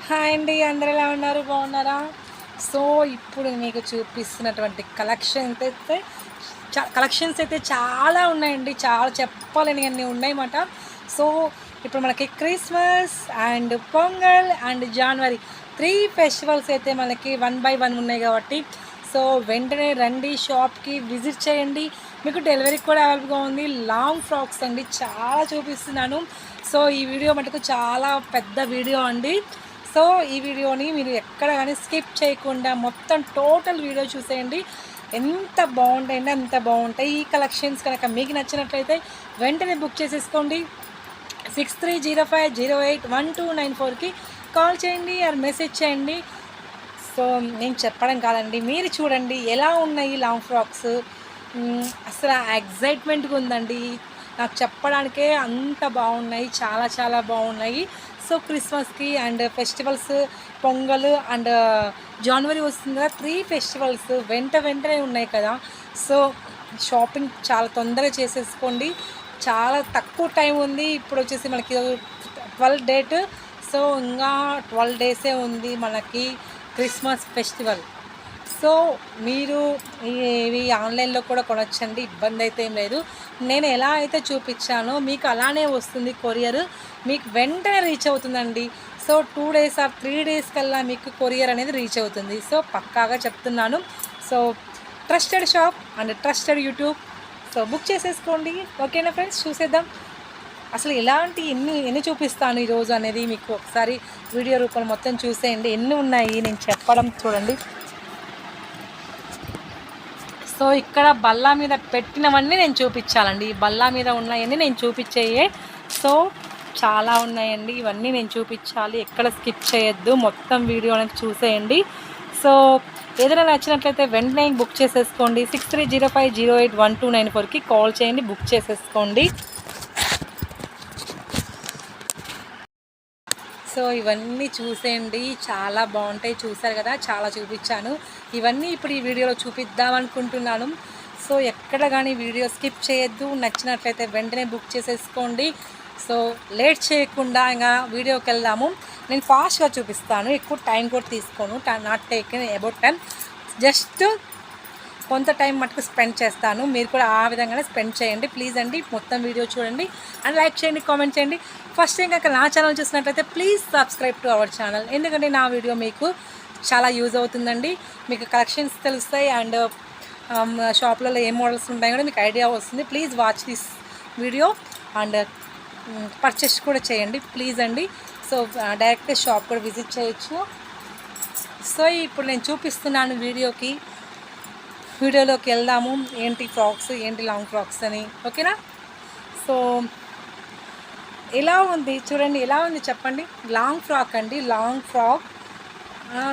Hi అండి, అందరు ఎలా ఉన్నారు? బాగున్నారా? సో ఇప్పుడు మీకు చూపిస్తున్నటువంటి కలెక్షన్స్ అయితే చాలా ఉన్నాయండి. చాలా చెప్పాలని అన్నీ ఉన్నాయన్నమాట. సో ఇప్పుడు మనకి Christmas and pongal and January 3 festivals అయితే మనకి 1 బై 1 ఉన్నాయి కాబట్టి సో వెంటనే రండి, షాప్కి విజిట్ చేయండి. మీకు డెలివరీ కూడా అవైలబుల్గా ఉంది. లాంగ్ ఫ్రాక్స్ అండి, చాలా చూపిస్తున్నాను. సో ఈ వీడియో మటుకు చాలా పెద్ద వీడియో అండి. సో ఈ వీడియోని మీరు ఎక్కడ కానీ స్కిప్ చేయకుండా మొత్తం టోటల్ వీడియో చూసేయండి. ఎంత బాగుంటాయండి, అంత బాగుంటాయి. ఈ కలెక్షన్స్ కనుక మీకు నచ్చినట్లయితే వెంటనే బుక్ చేసేసుకోండి. 6305081294కి కాల్ చేయండి ఆర్ మెసేజ్ చేయండి. సో నేను చెప్పడం కాదండి, మీరు చూడండి ఎలా ఉన్నాయి లాంగ్ ఫ్రాక్స్. అసలు ఎగ్జైట్మెంట్గా ఉందండి. నాకు చెప్పడానికే అంత బాగున్నాయి, చాలా చాలా బాగున్నాయి. సో క్రిస్మస్కి అండ్ ఫెస్టివల్స్, పొంగల్ అండ్ జనవరి వస్తుంది కదా, 3 ఫెస్టివల్స్ వెంటనే ఉన్నాయి కదా. సో షాపింగ్ చాలా తొందరగా చేసేసుకోండి. చాలా తక్కువ టైం ఉంది. ఇప్పుడు వచ్చేసి మనకి 12 డేట్. సో ఇంకా 12 డేసే ఉంది మనకి క్రిస్మస్ ఫెస్టివల్. సో మీరు ఇవి ఆన్లైన్లో కూడా కొనొచ్చండి, ఇబ్బంది అయితే ఏం లేదు. నేను ఎలా అయితే చూపించానో మీకు అలానే వస్తుంది. కొరియర్ మీకు వెంటనే రీచ్ అవుతుందండి. సో 2 డేస్ ఆర్ 3 డేస్ కల్లా మీకు కొరియర్ అనేది రీచ్ అవుతుంది. సో పక్కాగా చెప్తున్నాను. So trusted shop and trusted YouTube. So book చేసేసుకోండి. ఓకేనా ఫ్రెండ్స్? చూసేద్దాం అసలు ఎన్ని చూపిస్తాను ఈరోజు అనేది మీకు ఒకసారి వీడియో రూపంలో మొత్తం చూసేయండి. ఎన్ని ఉన్నాయి నేను చెప్పడం చూడండి. సో ఇక్కడ బల్లా మీద పెట్టినవన్నీ నేను చూపించాలండి. ఈ బల్లా మీద ఉన్నాయన్నీ నేను చూపించేయే. సో చాలా ఉన్నాయండి, ఇవన్నీ నేను చూపించాలి. ఎక్కడ స్కిప్ చేయొద్దు, మొత్తం వీడియో అనేది చూసేయండి. సో ఏదైనా నచ్చినట్లయితే వెంటనే బుక్ చేసేసుకోండి. 6305081294కి కాల్ చేయండి, బుక్ చేసేసుకోండి. సో ఇవన్నీ చూసేయండి, చాలా బాగుంటాయి. చూసారు కదా, చాలా చూపించాను. ఇవన్నీ ఇప్పుడు ఈ వీడియోలో చూపిద్దాం అనుకుంటున్నాను. సో ఎక్కడ కానీ వీడియో స్కిప్ చేయొద్దు. నచ్చినట్లయితే వెంటనే బుక్ చేసేసుకోండి. సో లేట్ చేయకుండా ఇంకా వీడియోకి వెళ్దాము. నేను ఫాస్ట్గా చూపిస్తాను, ఎక్కువ టైం కూడా తీసుకోను. Not taken about time, just కొంత టైం మటుకు స్పెండ్ చేస్తాను. మీరు కూడా ఆ విధంగానే స్పెండ్ చేయండి ప్లీజ్ అండి. మొత్తం వీడియో చూడండి అండ్ లైక్ చేయండి, కామెంట్ చేయండి. ఫస్ట్ టైం కనుక నా ఛానల్ చూసినట్లయితే please subscribe to our channel. ఎందుకంటే నా వీడియో మీకు చాలా యూజ్ అవుతుందండి. మీకు కలెక్షన్స్ తెలుస్తాయి అండ్ షాప్లలో ఏ మోడల్స్ ఉంటాయి కూడా మీకు ఐడియా వస్తుంది. Please watch this video and purchase కూడా చేయండి ప్లీజ్ అండి. సో డైరెక్ట్గా షాప్ కూడా విజిట్ చేయొచ్చు. సో ఇప్పుడు నేను చూపిస్తున్నాను వీడియోలోకి వెళ్దాము. ఏంటి ఫ్రాక్స్, ఏంటి లాంగ్ ఫ్రాక్స్ అని. ఓకేనా? సో ఎలా ఉంది చూడండి, ఎలా ఉంది చెప్పండి. లాంగ్ ఫ్రాక్ అండి, long frock,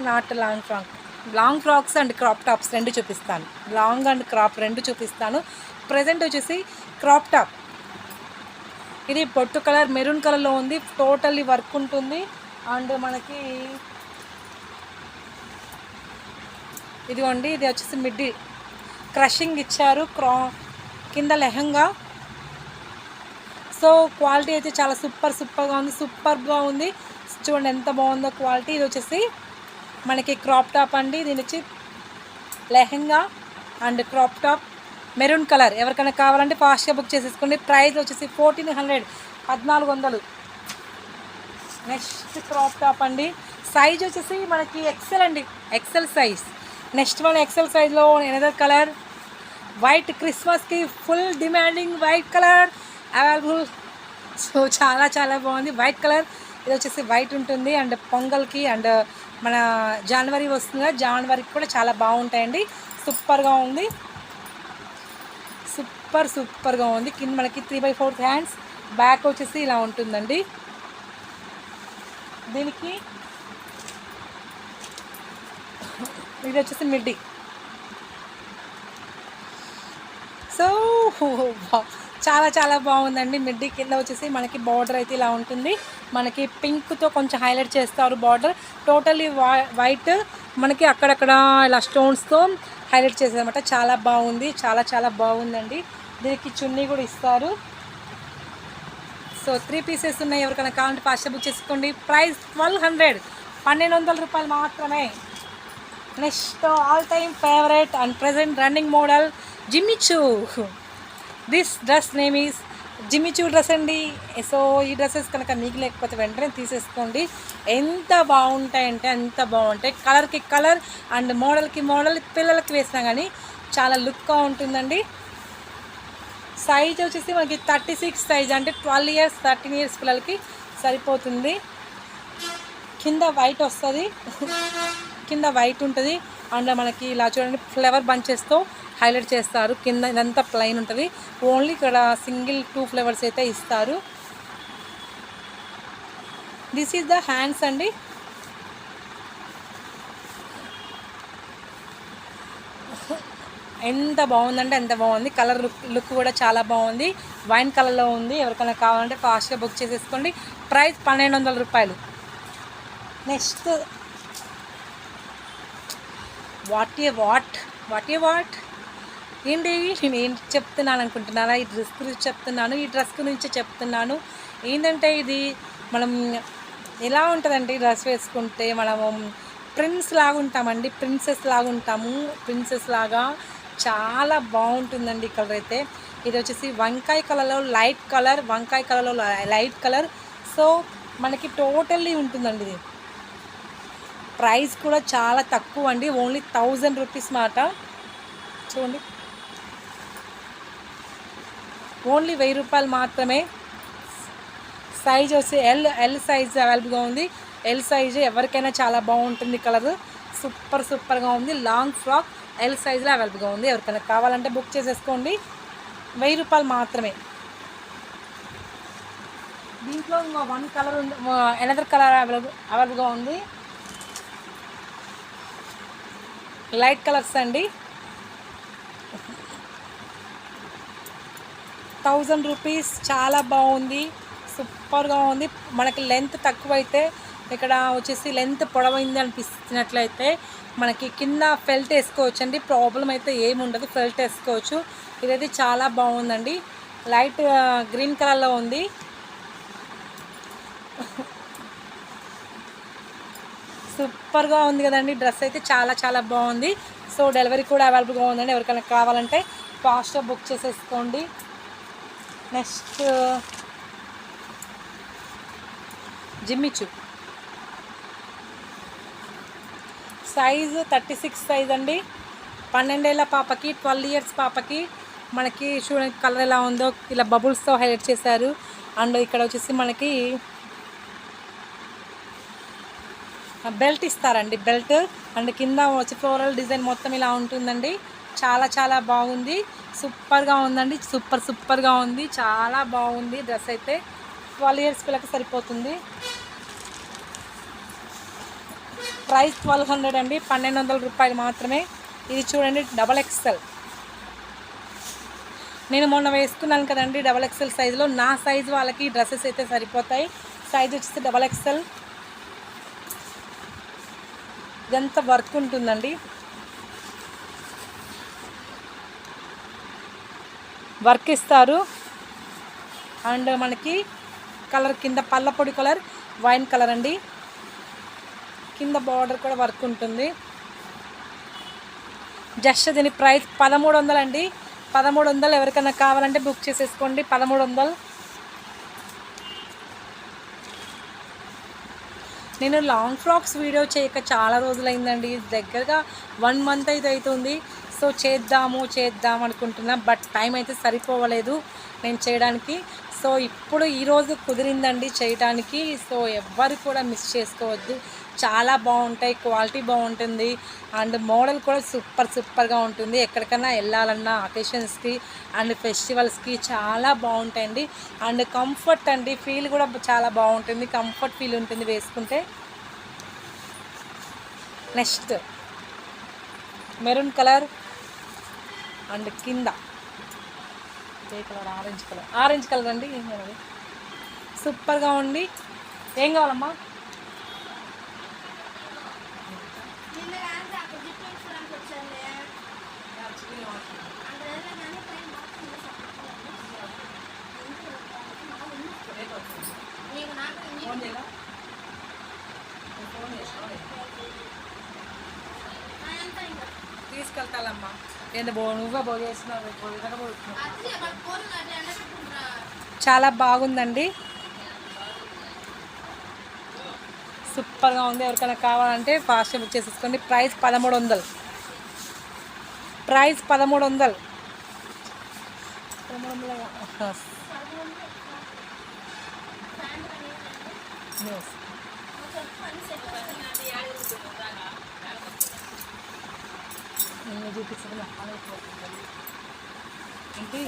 not long frock. Long frocks and crop tops రెండు చూపిస్తాను. లాంగ్ అండ్ క్రాప్ రెండు చూపిస్తాను. ప్రజెంట్ వచ్చేసి క్రాప్ టాప్. ఇది పొట్టు కలర్, మెరూన్ కలర్లో ఉంది. టోటల్లీ వర్క్ ఉంటుంది. అండ్ మనకి ఇదిగోండి, ఇది వచ్చేసి మిడ్డీ క్రషింగ్ ఇచ్చారు, కింద లెహంగా. సో క్వాలిటీ అయితే చాలా సూపర్గా ఉంది. చూడండి ఎంత బాగుందో క్వాలిటీ. ఇది వచ్చేసి మనకి క్రాప్ టాప్ అండి. దీని వచ్చి lehenga and crop top maroon colour. ఎవరికైనా కావాలంటే ఫాస్ట్గా బుక్ చేసేసుకోండి. ప్రైస్ వచ్చేసి 1400, 1400. నెక్స్ట్ క్రాప్ టాప్ అండి. సైజ్ వచ్చేసి మనకి ఎక్సెల్ అండి, XL size. Next one XL సైజ్లో ఎనదర్ కలర్ వైట్. క్రిస్మస్కి full demanding white colour available. So చాలా చాలా బాగుంది వైట్ కలర్. ఇది వచ్చేసి వైట్ ఉంటుంది అండ్ పొంగల్కి అండ్ మన జనవరి వస్తుంది కదా, జనవరికి కూడా చాలా బాగుంటాయండి. సూపర్గా ఉంది, సూపర్గా ఉంది. కింద మనకి 3/4 హ్యాండ్స్, బ్యాక్ వచ్చేసి ఇలా ఉంటుందండి. దీనికి ఇది వచ్చేసి మిడ్డీ. సో చాలా చాలా బాగుందండి. మిడ్డీ కింద వచ్చేసి మనకి బార్డర్ అయితే ఇలా ఉంటుంది. మనకి పింక్తో కొంచెం హైలైట్ చేస్తారు బార్డర్. టోటల్లీ వైట్, మనకి అక్కడక్కడ ఇలా స్టోన్స్తో హైలైట్ చేశారనమాట. చాలా బాగుంది, చాలా చాలా బాగుందండి. దీనికి చున్నీ కూడా ఇస్తారు. సో 3 పీసెస్ ఉన్నాయి. ఎవరికైనా కావాలంటే ఫాస్ట్ బుక్ చేసుకోండి. ప్రైస్ 1200, రూపాయలు మాత్రమే. Next all time favourite and present running model Jimmy Choo. This dress name is Jimmy Choo dress అండి. సో ఈ డ్రెస్సెస్ కనుక మీకు లేకపోతే వెంటనే తీసేసుకోండి. ఎంత బాగుంటాయంటే అంత బాగుంటాయి. కలర్కి కలర్ అండ్ మోడల్కి మోడల్, పిల్లలకి వేసినా కానీ చాలా లుక్గా ఉంటుందండి. సైజ్ వచ్చేసి మనకి 36 సైజ్, అంటే 12 ఇయర్స్ 13 ఇయర్స్ పిల్లలకి సరిపోతుంది. కింద వైట్ వస్తుంది, కింద వైట్ ఉంటుంది. అండ్ మనకి ఇలా చూడండి ఫ్లవర్ బంచెస్తో హైలైట్ చేస్తారు. కింద ఇదంతా ప్లెయిన్ ఉంటుంది, ఓన్లీ ఇక్కడ సింగిల్ 2 ఫ్లవర్స్ అయితే ఇస్తారు. దిస్ ఈజ్ ద హ్యాండ్స్ అండి. ఎంత బాగుందంటే ఎంత బాగుంది. కలర్ లుక్ కూడా చాలా బాగుంది. వైన్ కలర్లో ఉంది. ఎవరికైనా కావాలంటే ఫాస్ట్గా బుక్ చేసేసుకోండి. ప్రైస్ 1200 రూపాయలు. నెక్స్ట్ వాట్ ఏంటి నేను ఏంటి చెప్తున్నాను అనుకుంటున్నారా? ఈ డ్రెస్ గురించి చెప్తున్నాను. ఈ డ్రెస్ గురించి చెప్తున్నాను ఏంటంటే ఇది మనం ఎలా ఉంటుందంటే ఈ డ్రెస్ వేసుకుంటే మనము ప్రిన్స్ లాగా ఉంటామండి, ప్రిన్సెస్ లాగా ఉంటాము. ప్రిన్సెస్ లాగా చాలా బాగుంటుందండి. కలర్ అయితే ఇది వచ్చేసి వంకాయ కలర్లో లైట్ కలర్, వంకాయ కలర్లో లైట్ కలర్. సో మనకి టోటల్లీ ఉంటుందండి. ఇది ప్రైస్ కూడా చాలా తక్కువ అండి, ఓన్లీ 1000 రూపీస్ మాట. చూడండి, ఓన్లీ 1000 రూపాయలు మాత్రమే. సైజ్ వచ్చి ఎల్ సైజ్ అవైలబుల్గా ఉంది. ఎల్ సైజ్ ఎవరికైనా చాలా బాగుంటుంది. కలర్ సూపర్గా ఉంది. లాంగ్ ఫ్రాక్ ఎల్ సైజ్లో అవైలబుల్గా ఉంది. ఎవరికైనా కావాలంటే బుక్ చేసేసుకోండి. 1000 రూపాయలు మాత్రమే. దీంట్లో ఇంకా 1 కలర్ ఉంది, ఎనదర్ కలర్ అవైలబుల్గా ఉంది. లైట్ కలర్స్ అండి. 1000 రూపీస్. చాలా బాగుంది, సూపర్గా ఉంది. మనకి లెంత్ తక్కువైతే ఇక్కడ వచ్చేసి లెంత్ పొడవైంది అనిపిస్తున్నట్లయితే మనకి కింద ఫెల్ట్ వేసుకోవచ్చు అండి. ప్రాబ్లం అయితే ఏముండదు, ఫెల్ట్ వేసుకోవచ్చు. ఇదైతే చాలా బాగుందండి. లైట్ గ్రీన్ కలర్లో ఉంది. సూపర్గా ఉంది కదండి. డ్రెస్ అయితే చాలా బాగుంది. సో డెలివరీ కూడా అవైలబుల్గా ఉందండి. ఎవరికైనా కావాలంటే ఫాస్ట్గా బుక్ చేసేసుకోండి. నెక్స్ట్ జిమ్మి చూ. సైజు 36 సైజ్ అండి. 12 ఏళ్ళ పాపకి, 12 ఇయర్స్ పాపకి మనకి చూడండి కలర్ ఎలా ఉందో, ఇలా బబుల్స్తో హైలైట్ చేశారు. అండ్ ఇక్కడ వచ్చేసి మనకి బెల్ట్ ఇస్తారండి, బెల్ట్. అండ్ కింద వచ్చి ఫ్లోరల్ డిజైన్ మొత్తం ఇలా ఉంటుందండి. చాలా బాగుంది, సూపర్గా ఉందండి. సూపర్గా ఉంది, చాలా బాగుంది. డ్రెస్ అయితే 12 ఇయర్స్ పిల్లకి సరిపోతుంది. ప్రైస్ 1200 అండి, 1200 రూపాయలు మాత్రమే. ఇది చూడండి XXL. నేను మొన్న వేసుకున్నాను కదండి XXL సైజులో. నా సైజు వాళ్ళకి డ్రెస్సెస్ అయితే సరిపోతాయి. సైజ్ వచ్చేసి XXL. ఇదంతా వర్క్ ఉంటుందండి, వర్క్ ఇస్తారు. అండ్ మనకి కలర్ కింద పళ్ళపొడి కలర్ వైన్ కలర్ అండి. కింద బార్డర్ కూడా వర్క్ ఉంటుంది. జస్ట్ దీని ప్రైస్ 1300 అండి. 1300. ఎవరికైనా కావాలంటే బుక్ చేసేసుకోండి. 1300. నేను లాంగ్ ఫ్రాక్స్ వీడియో చేయక చాలా రోజులైందండి, దగ్గరగా 1 మంత్ అయితే అవుతుంది. సో చేద్దాం అనుకుంటున్నా, బట్ టైం అయితే సరిపోవలేదు నేను చేయడానికి. సో ఇప్పుడు ఈరోజు కుదిరిందండి చేయడానికి. సో ఎవ్వరు కూడా మిస్ చేసుకోవద్దు. చాలా బాగుంటాయి, క్వాలిటీ బాగుంటుంది. అండ్ మోడల్ కూడా సూపర్గా ఉంటుంది. ఎక్కడికైనా వెళ్ళాలన్నా అకేషన్స్కి అండ్ ఫెస్టివల్స్కి చాలా బాగుంటాయండి. అండ్ కంఫర్ట్ అండి, ఫీల్ కూడా చాలా బాగుంటుంది, కంఫర్ట్ ఫీల్ ఉంటుంది వేసుకుంటే. నెక్స్ట్ మెరూన్ కలర్ అండ్ కింద ఏ కలర్, ఆరెంజ్ కలర్ అండి. సూపర్గా ఉంది. ఏం కావాలమ్మా? ఫోన్ వెళ్తాలమ్మా ఏంటి నువ్వే బో చేస్తున్నావు చాలా బాగుందండి, సూపర్గా ఉంది. ఎవరికైనా కావాలంటే ఫాస్ట్గా బుక్ చేసేసుకోండి. Price 1300, price 1300. చూపిస్తుంది ఏంటి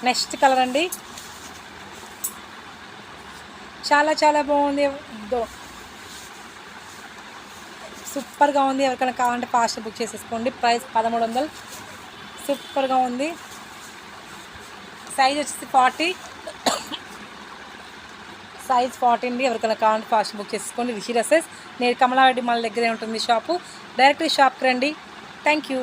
నెక్స్ట్ కలర్ అండి, చాలా చాలా బాగుంది, సూపర్గా ఉంది. ఎవరికైనా కావాలంటే ఫాస్ట్ బుక్ చేసేసుకోండి. ప్రైస్ 1300, సూపర్గా ఉంది. సైజ్ వచ్చేసి 40, సైజ్ 40 అండి. ఎవరికైనా కావాలంటే ఫాస్ట్ బుక్ చేసుకోండి. రిషి డ్రెస్సెస్, నేను కమలారెడ్డి మాల్ దగ్గరే ఉంటుంది షాపు. డైరెక్ట్ షాప్కి రండి. Thank you.